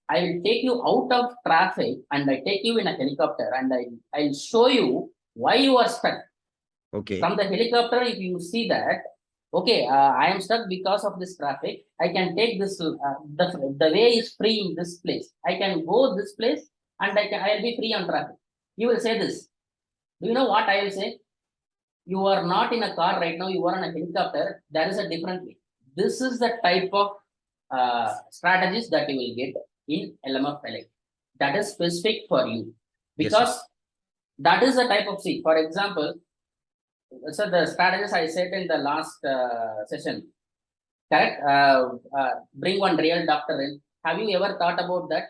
I will take you out of traffic and I take you in a helicopter and I'll show you why you are stuck. Okay. From the helicopter, if you see that, okay, I am stuck because of this traffic. I can take this, the way is free in this place. I can go this place and I'll be free on traffic. You will say this. Do you know what I will say? You are not in a car right now, you are on a helicopter. There is a different way. This is the type of strategies that you will get in LMF Lite. That is specific for you. Because that is the type of, see, for example, so the strategies I said in the last session, correct? Bring one real doctor in. Have you ever thought about that?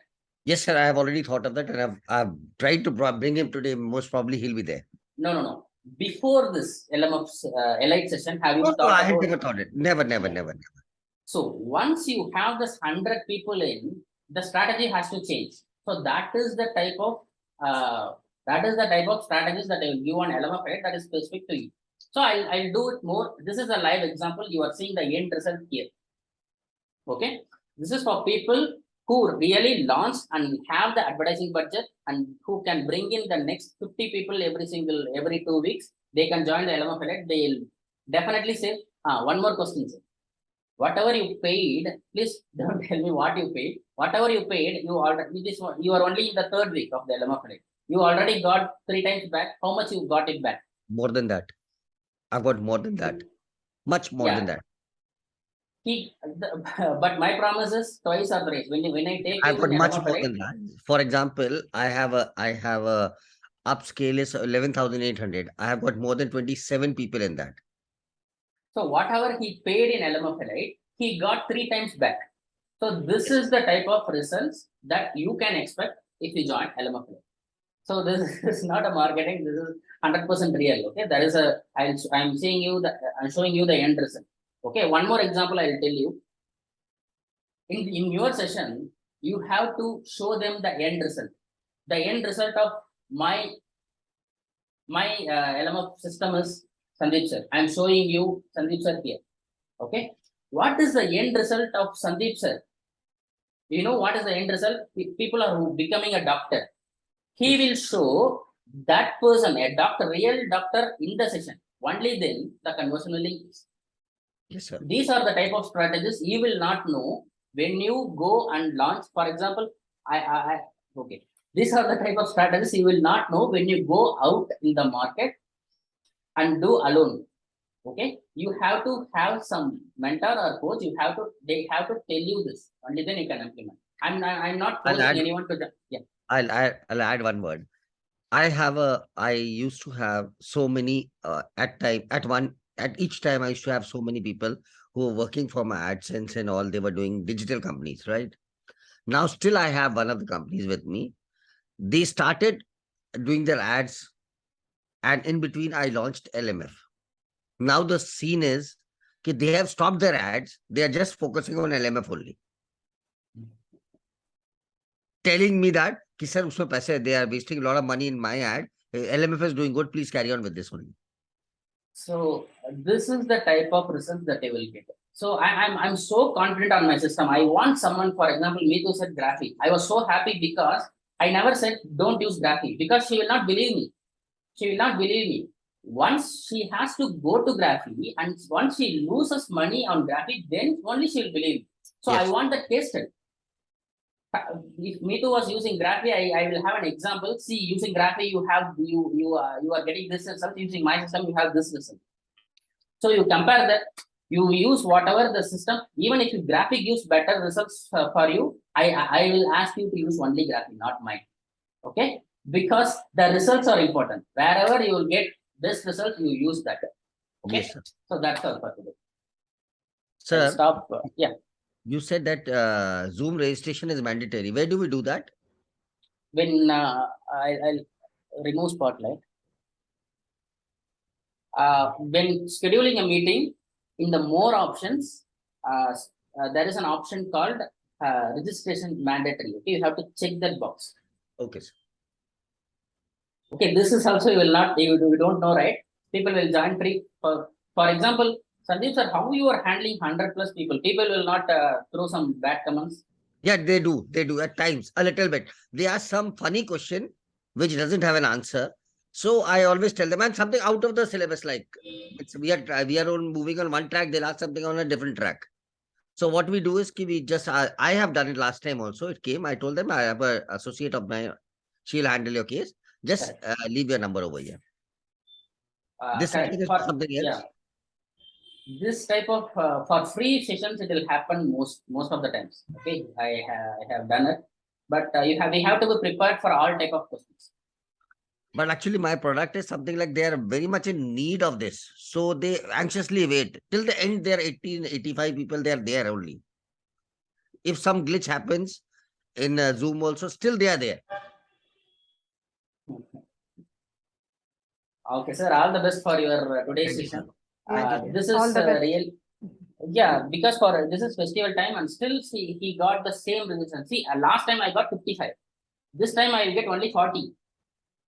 Yes, sir. I have already thought of that, and I've tried to bring him today. Most probably he'll be there. No, no, no. Before this LMF Elite session, have you No, thought I had about? never thought it. Never. So once you have this 100 people in, the strategy has to change. So that is the type of strategies that I will give on LMF Lite that is specific to you. So I'll do it more. This is a live example. You are seeing the end result here. Okay, this is for people who really launch and have the advertising budget and who can bring in the next 50 people every 2 weeks. They can join the LMF Lite. They'll definitely say, one more question, sir. Whatever you paid, please don't tell me what you paid. Whatever you paid, you are only in the 3rd week of the LMF Lite. You already got 3 times back. How much you got it back? More than that. I've got more than that. Much more than that. But my promise is twice or thrice. When I take I've you got in much LMF more Lite, than that. For example, I have a upscale is 11,800. I have got more than 27 people in that. so whatever he paid in LMF Lite, he got 3 times back. So this is the type of results that you can expect if you join LMF Lite. So this is not a marketing. This is 100% real. Okay, there is a. I'm showing you the end result. Okay, one more example I will tell you. In your session, you have to show them the end result. The end result of my LMF system is Sandeep sir. I'm showing you Sandeep sir here. Okay, what is the end result of Sandeep sir? You know what is the end result? People are becoming a doctor. He will show that person, a doctor, real doctor in the session. Only then the conversion will increase. Yes, sir. These are the type of strategies you will not know when you go and launch. For example, okay. These are the type of strategies you will not know when you go out in the market and do alone. Okay, you have to have some mentor or coach. They have to tell you this. Only then you can implement. I'm not forcing anyone to. Yeah. I'll add one word. I used to have so many at each time I used to have so many people who were working for my AdSense and all. They were doing digital companies, right? Now still I have one of the companies with me. They started doing their ads, and in between I launched LMF. Now the scene is that they have stopped their ads. They are just focusing on LMF only. Telling me that, sir, they are wasting a lot of money in my ad. LMF is doing good. Please carry on with this one. So this is the type of results that they will get. So I'm so confident on my system. I want someone, for example, me to said graphic. I was so happy because I never said don't use graphic because she will not believe me. She will not believe me. Once she has to go to Graphy, and once she loses money on Graphy, then only she will believe. So I Yes. want that case study. If Meetu was using Graphy, I will have an example. See, using Graphy, you are getting this result. Using my system, you have this result. So you compare that. You use whatever the system. Even if Graphy gives better results for you, I will ask you to use only Graphy, not mine. Okay, because the results are important. Wherever you will get this result, you use that. Okay, Yes, sir. so that's all for today. Sir, Stop. Yeah, you said that Zoom registration is mandatory. Where do we do that? when I'll remove spotlight. When scheduling a meeting, in the more options, there is an option called registration mandatory. Okay, you have to check that box. Okay, sir. Okay, this is also you will not, you don't know, right? People will join free. For example, Sandeep sir, how you are handling 100+ people? People will not throw some bad comments. Yeah, they do. They do at times, a little bit. They ask some funny question which doesn't have an answer. So I always tell them, and something out of the syllabus, like we are on moving on one track, they'll ask something on a different track. So what we do is we just I have done it last time also. It came. I told them I have an associate of mine. She'll handle your case. Just leave your number over here. This Correct. is For, something else. yeah, this type of for free sessions, it will happen most of the times. Okay, I have done it, but we have to be prepared for all type of questions. But actually, my product is something like they are very much in need of this. So they anxiously wait till the end. There are 18, 85 people. They are there only. If some glitch happens in Zoom also, still they are there. Okay, sir. All the best for your today's Thank you, session. sir. Thank you. This All is the best. real. Yeah, because for this is festival time, and still see he got the same resistance. See, last time I got 55. This time I will get only 40.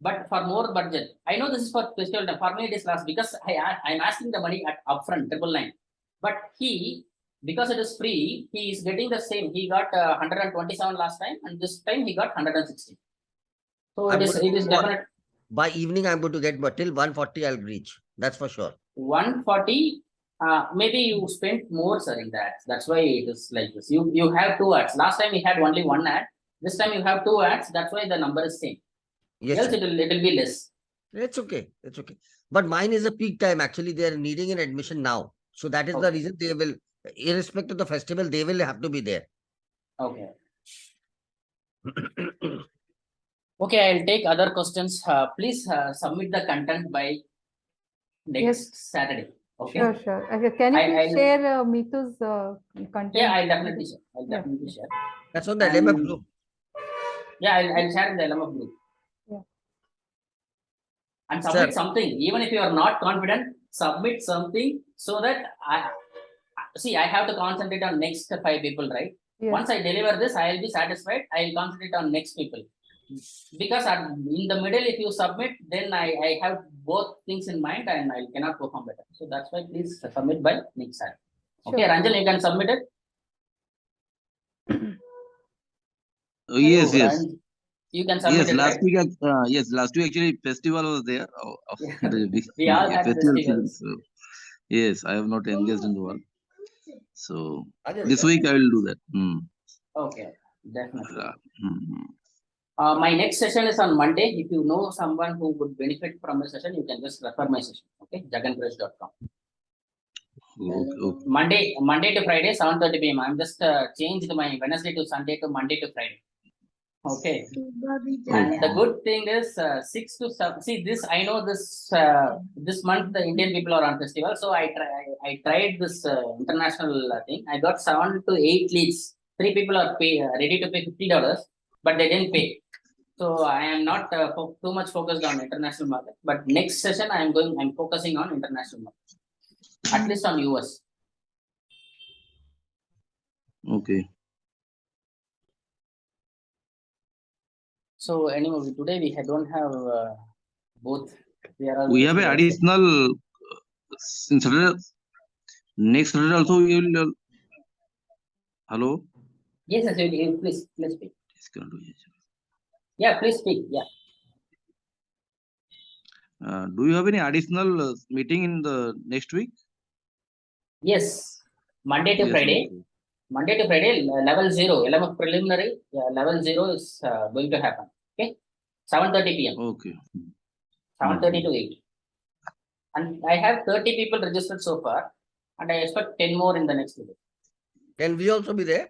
But for more budget, I know this is for festival time. For me, it is last because I'm asking the money at upfront 999. But he, because it is free, he is getting the same. He got 127 last time, and this time he got 160. So I'm it going is to definite. by evening. I'm going to get, but till 140 I'll reach. That's for sure. 140. Maybe you spent more, sir, in that. That's why it is like this. You have 2 ads. Last time we had only 1 ad. This time you have 2 ads. That's why the number is same. Yes, Else sir. it will be less. It's okay. It's okay. But mine is a peak time. Actually, they are needing an admission now. So that is the Okay. reason they will, irrespective of the festival, they will have to be there. Okay. Okay, I'll take other questions. Please submit the content by next Saturday. Okay. Sure, sure. Okay, can you please I'll- share Meetu's content? Yeah, I'll definitely share. I'll Yeah. definitely share. That's on the LMF group. Yeah, I'll share in the LMF group. Yeah. And Sir. submit something. Even if you are not confident, submit something so that I have to concentrate on next 5 people, right? Yes. Once I deliver this, I'll be satisfied. I'll concentrate on next people. Because in the middle, if you submit, then I have both things in mind and I cannot perform better. So that's why please submit by next Saturday. Okay, Sure. Ranjan, you can submit it. Yes, So, yes. you can submit Yes, it, last right? week, last week actually festival was there. We all had Festival season. festivals. So, yes, I have not engaged in the work. So Ajay, this sir. week I will do that. Okay, definitely. Mm. My next session is on Monday. If you know someone who would benefit from the session, you can just refer my session. Okay, jagankrish.com. Okay. Monday to Friday, 7:30 p.m. I'm just changed my Wednesday to Sunday to Monday to Friday. Okay. And the good thing is 6 to 7. See, this I know this month the Indian people are on festival, so I tried this international thing. I got 7 to 8 leads. 3 people are ready to pay $50, but they didn't pay. So I am not too much focused on international market. But next session I'm focusing on international market, at least on US. Okay. So anyway, today we don't have both. We have an additional since Saturday, next Saturday also we will. Hello. Yes, please speak. It's going to be- Yeah, please speak. Yeah. Do you have any additional meeting in the next week? Yes, Monday to Yes, Friday. okay. Monday to Friday, level 0, LMF preliminary, level 0 is going to happen. Okay, 7:30 p.m. Okay. 7:30 to 8. And I have 30 people registered so far, and I expect 10 more in the next video. Can we also be there?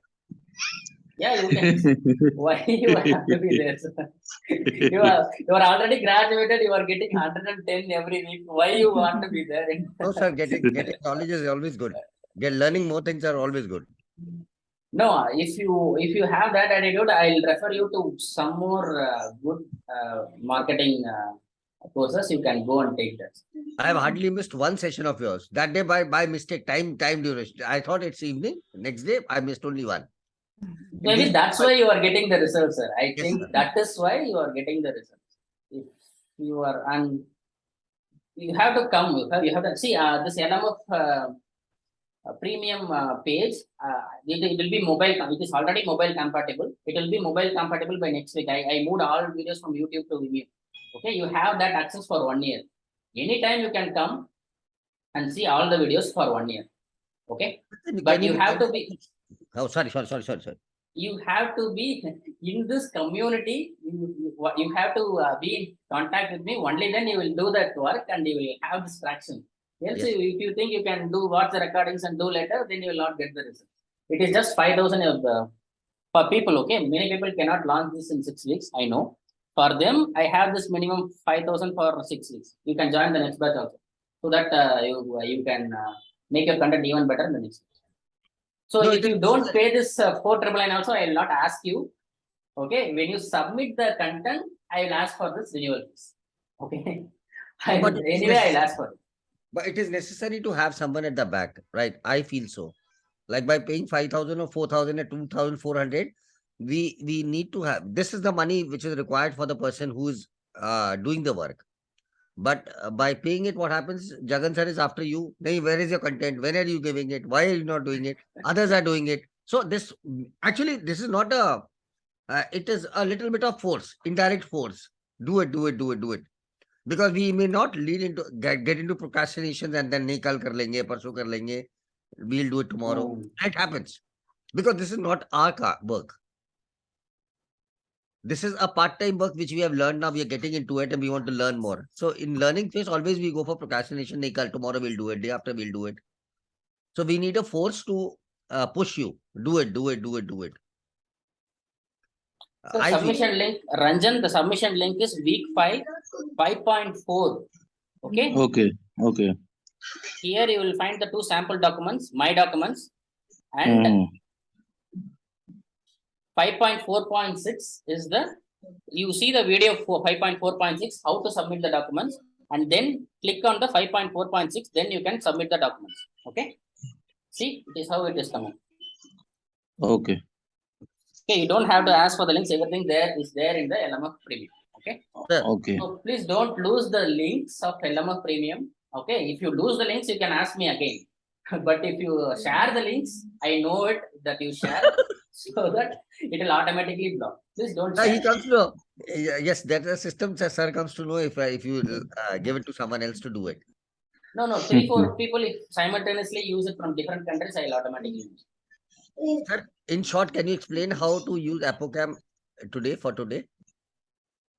Yeah, you can. Why you have to be there? Sir? You are already graduated. You are getting 110 every week. Why you want to be there? No, sir. Getting knowledge is always good. Learning more things are always good. No, if you have that attitude, I'll refer you to some more good marketing courses. You can go and take that. I have hardly missed one session of yours. That day by mistake, time duration. I thought it's evening. Next day, I missed only one. Maybe that's why you are getting the results, sir. I Yes, think sir. that is why you are getting the results. If you are, and you have to come. You have to see this LMF premium page. It will be mobile. It is already mobile compatible. It will be mobile compatible by next week. I moved all videos from YouTube to Vimeo. Okay, you have that access for 1 year. Anytime you can come and see all the videos for 1 year. Okay, but you have to be. Oh, sorry. You have to be in this community. You have to be in contact with me. Only then you will do that work and you will have this traction. Else, Yes. if you think you can do watch the recordings and do later, then you will not get the result. It is just 5,000 for people. Okay, many people cannot launch this in 6 weeks. I know. For them, I have this minimum 5,000 for 6 weeks. You can join the next batch also, so that you can make your content even better in the next. So No, if you don't pay this 499 also, I will not ask you. Okay, when you submit the content, I will ask for this renewal fees. Okay, But anyway, I'll ask for it. But it is necessary to have someone at the back, right? I feel so. Like by paying 5,000 or 4,000 or 2,400, we need to have, this is the money which is required for the person who is doing the work. But by paying it, what happens? Jagan sir is after you. Hey, where is your content? When are you giving it? Why are you not doing it? Others are doing it. So this actually, this is not a, it is a little bit of force, indirect force. Do it. Because we may not lead into get into procrastination and then nahi kal kar lenge, parso kar lenge, we'll do it tomorrow. It happens because this is not our work. This is a part-time work which we have learned now. We are getting into it and we want to learn more. So in learning phase, always we go for procrastination. Nahi kal, tomorrow we'll do it. Day after we'll do it. So we need a force to push you. Do it. So submission link, Ranjan, the submission link is week 5, 5.4. Okay. Okay. Here you will find the 2 sample documents, my documents, and 5.4.6 is you see the video for 5.4.6, how to submit the documents, and then click on the 5.4.6, then you can submit the documents. Okay. See, it is how it is coming. Okay. Okay, you don't have to ask for the links. Everything there is there in the LMF Premium. Okay. Okay. So please don't lose the links of LMF Premium. Okay. If you lose the links, you can ask me again. But if you share the links, I know it that you share, so that it will automatically block. Please don't share. He comes to know. Yes, that the system sir comes to know if you give it to someone else to do it. No, 3-4 people if simultaneously use it from different countries, I'll automatically use. Sir, in short, can you explain how to use Apocam today?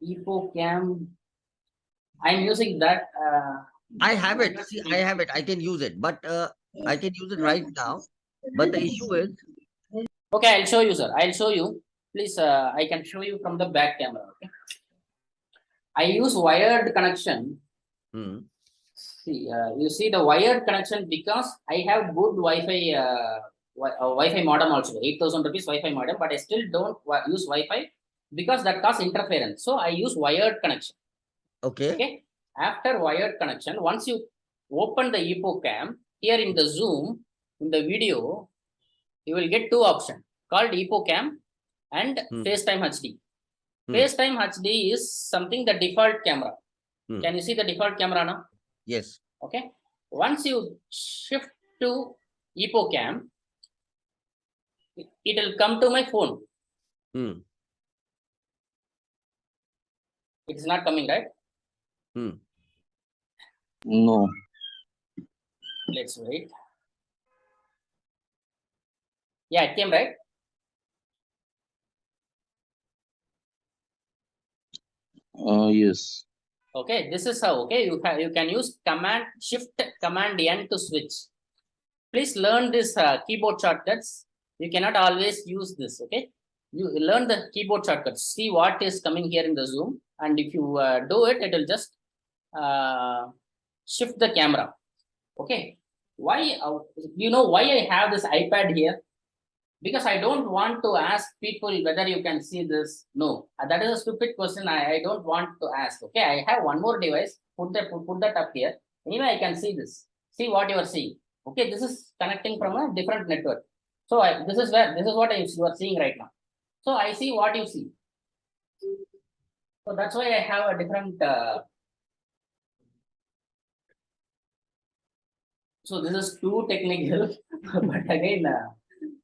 EpoCam, I'm using that. I have it. See, I have it. I can use it, but I can use it right now. But the issue is, okay, I'll show you, sir. I'll show you. Please, I can show you from the back camera. Okay. I use wired connection. See, you see the wired connection because I have good Wi-Fi, Wi-Fi modem also, 8,000 rupees Wi-Fi modem, but I still don't use Wi-Fi because that causes interference. So I use wired connection. Okay. After wired connection, once you open the EpoCam, here in the Zoom, in the video, you will get 2 options called EpoCam and FaceTime HD. FaceTime HD is something the default camera. Can you see the default camera now? Yes. Okay. Once you shift to EpoCam, it will come to my phone. It's not coming, right? No. Let's wait. Yeah, it came, right? Yes. Okay, this is how. Okay, you can use command shift command N to switch. Please learn this keyboard shortcuts. You cannot always use this. Okay, you learn the keyboard shortcuts. See what is coming here in the Zoom, and if you do it, it will just shift the camera. Okay, why? You know why I have this iPad here? Because I don't want to ask people whether you can see this. No, that is a stupid question. I don't want to ask. Okay, I have one more device. Put that up here. Anyway, I can see this. See what you are seeing. Okay, this is connecting from a different network. So this is what you are seeing right now. So I see what you see. So that's why I have a different. So this is too technical, but again.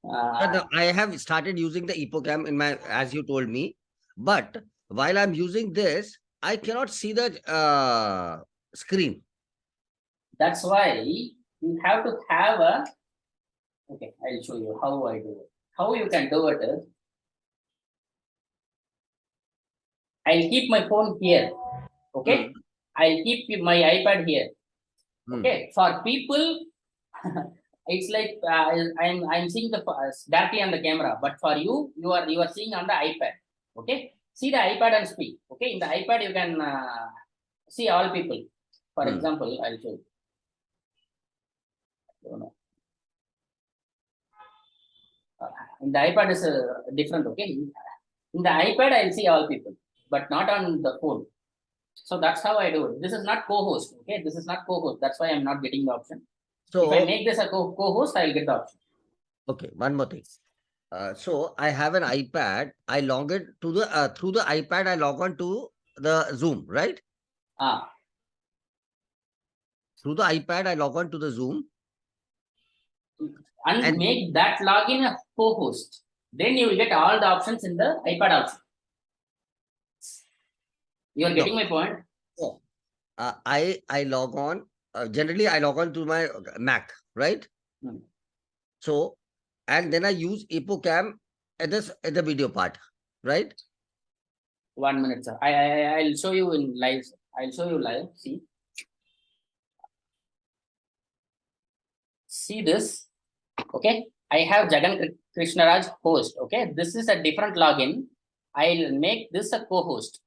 But I have started using the EPOCAM in my, as you told me, but while I'm using this, I cannot see the screen. That's why you have to have a. Okay, I'll show you how I do it. How you can do it is, I'll keep my phone here. Okay, I'll keep my iPad here. Okay, for people, it's like I'm seeing the directly on the camera, but for you, you are seeing on the iPad. Okay, see the iPad and speak. Okay, in the iPad you can see all people. For example, I'll show you. In the iPad is different. Okay, in the iPad I'll see all people, but not on the phone. So that's how I do it. This is not co-host. Okay, this is not co-host. That's why I'm not getting the option. So if I make this a co-host, I'll get the option. Okay, one more thing. So I have an iPad. I log in to the through the iPad. I log on to the Zoom, right? Through the iPad, I log on to the Zoom. And make that login a co-host. Then you will get all the options in the iPad also. You are getting my point? I log on. Generally, I log on to my Mac, right? So, and then I use EPOCAM at the video part, right? 1 minute, sir. I'll show you in live. I'll show you live. See this. Okay, I have Jagan Krishnaraj host. Okay, this is a different login. I'll make this a co-host.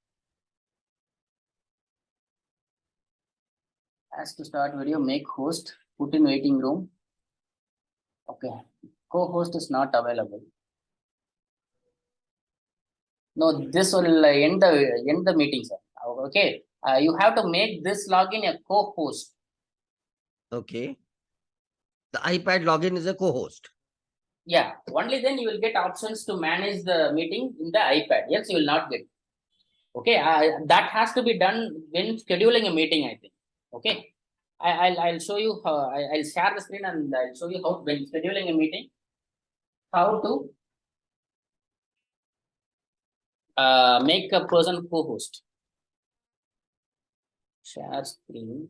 As to start video, make host, put in waiting room. Okay, co-host is not available. No, this will end the meeting, sir. Okay, you have to make this login a co-host. Okay. The iPad login is a co-host. Yeah, only then you will get options to manage the meeting in the iPad. Yes, you will not get. Okay, that has to be done when scheduling a meeting, I think. Okay, I'll show you how. I'll share the screen and I'll show you how when scheduling a meeting, how to make a person co-host. Share screen.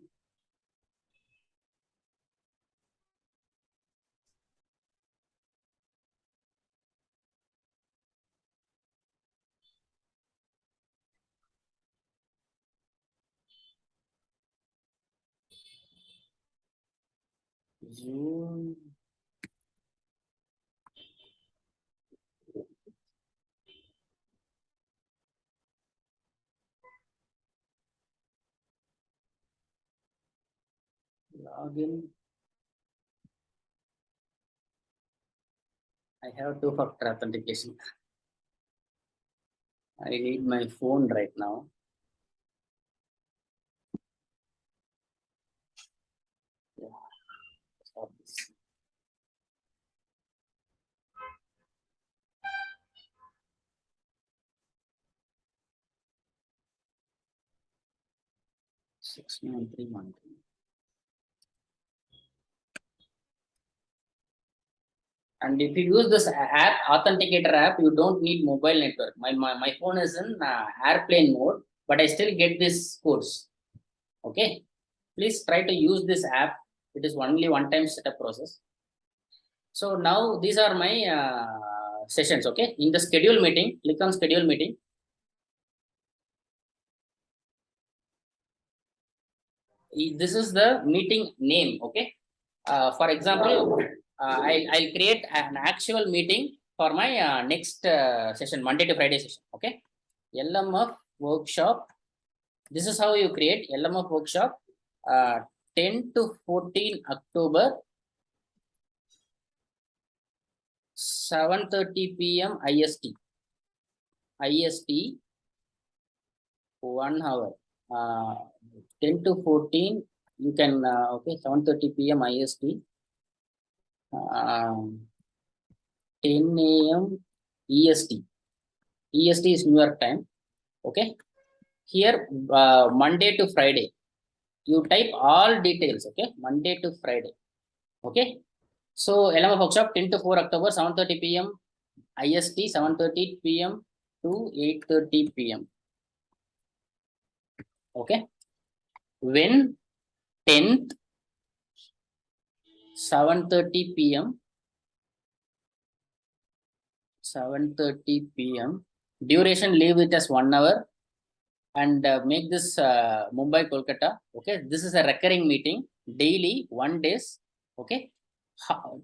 Zoom. Login. I have two-factor authentication. I need my phone right now. Yeah. Stop this. Six 931. And if you use this app, Authenticator app, you don't need mobile network. My phone is in airplane mode, but I still get this course. Okay. Please try to use this app. It is only one-time setup process. So now these are my sessions. Okay, in the schedule meeting, click on schedule meeting. This is the meeting name. Okay, for example, I'll create an actual meeting for my next session, Monday to Friday session. Okay, LMF workshop. This is how you create LMF workshop. 10 to 14 October, 7:30 p.m. IST. IST 1 hour. 10 to 14. You can okay, 7:30 p.m. IST. 10 a.m. EST. EST is New York time. Okay. Here Monday to Friday. You type all details. Okay. Monday to Friday. Okay. So LMF workshop 10 to 4 October, 7:30 p.m. IST, 7:30 p.m. to 8:30 p.m. Okay. When 10th, 7:30 p.m. 7:30 p.m. Duration, leave it as 1 hour and make this Mumbai, Kolkata. Okay. This is a recurring meeting, daily, 1 days. Okay.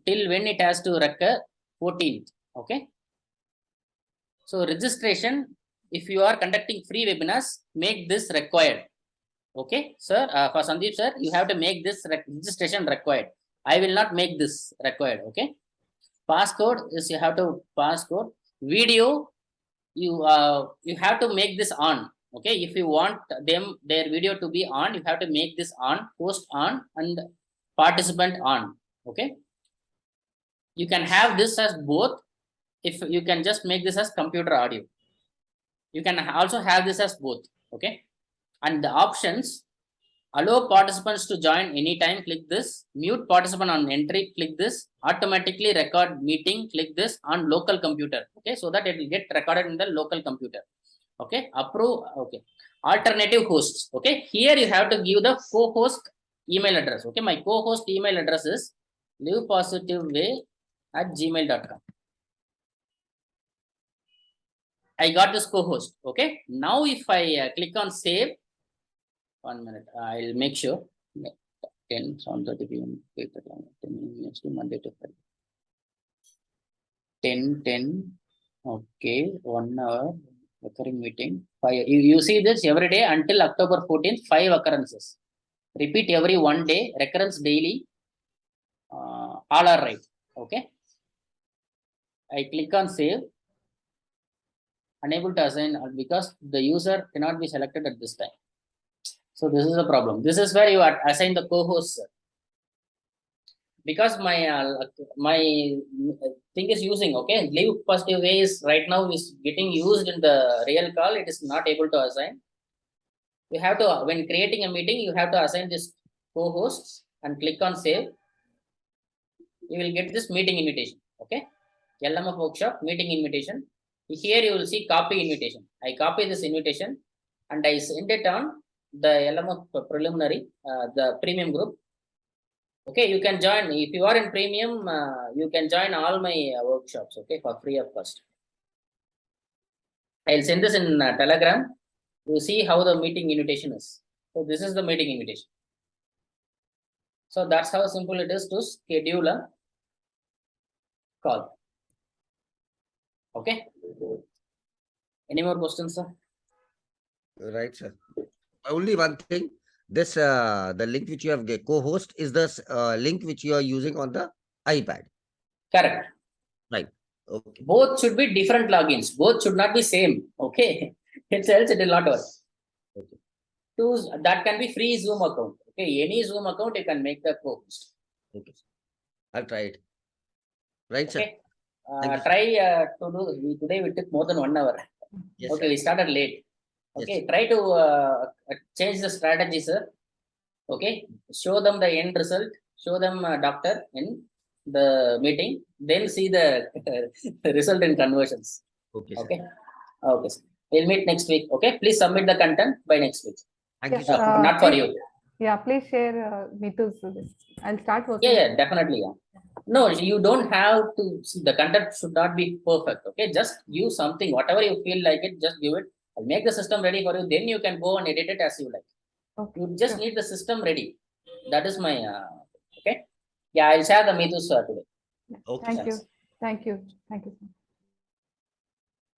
Till when it has to recur? 14th. Okay. So registration, if you are conducting free webinars, make this required. Okay, sir. For Sandeep sir, you have to make this registration required. I will not make this required. Okay. Passcode is you have to passcode. Video, you have to make this on. Okay. If you want their video to be on, you have to make this on, post on, and participant on. Okay. You can have this as both. If you can just make this as computer audio, you can also have this as both. Okay. And the options, allow participants to join anytime, click this. Mute participant on entry, click this. Automatically record meeting, click this. On local computer. Okay. So that it will get recorded in the local computer. Okay. Approve. Okay. Alternative hosts. Okay. Here you have to give the co-host email address. Okay. My co-host email address is livepositiveway@gmail.com. I got this co-host. Okay. Now if I click on save, 1 minute, I'll make sure. 10, 7:30 p.m. 10 next Monday to Friday. 10. Okay. 1 hour recurring meeting. 5. You see this every day until October 14th, 5 occurrences. Repeat every 1 day, recurrence daily. All are right. Okay. I click on save. Unable to assign because the user cannot be selected at this time. So this is a problem. This is where you assign the co-host. Because my thing is using, okay, live positive way is right now is getting used in the real call. It is not able to assign. You have to, when creating a meeting, you have to assign this co-hosts and click on save. You will get this meeting invitation. Okay. LMF workshop meeting invitation. Here you will see copy invitation. I copy this invitation and I send it on the LMF preliminary, the premium group. Okay, you can join. If you are in premium, you can join all my workshops, okay, for free of cost. I'll send this in Telegram. You see how the meeting invitation is. So this is the meeting invitation. So that's how simple it is to schedule a call. Okay. Any more questions, sir? Right, sir. Only one thing. This the link which you have co-host is the link which you are using on the iPad. Correct. Right. Okay. Both should be different logins. Both should not be same. Okay. Else it will not work. Okay. That can be free Zoom account. Okay. Any Zoom account you can make the co-host. Okay. I'll try it. Right, sir. Okay. Thank you, sir. Try to do. Today we took more than 1 hour. Yes, Okay. sir. We started late. Okay. Yes. Try to change the strategy, sir. Okay. Show them the end result. Show them doctor in the meeting. Then see the result in conversions. Okay, sir. Okay. Okay. Sir. We'll meet next week. Okay. Please submit the content by next week. Thank you, Yes, sir. Not for you. Yeah, please share Mitu's this. I'll start working. Yeah, definitely. Yeah. No, you don't have to see, the content should not be perfect. Okay, just use something, whatever you feel like it, just give it. I'll make the system ready for you. Then you can go and edit it as you like. Okay. You just Sure. need the system ready. That is my okay. Yeah, I'll share the Mitus today. Okay. Thank you. Thanks. Thank you. Thank you.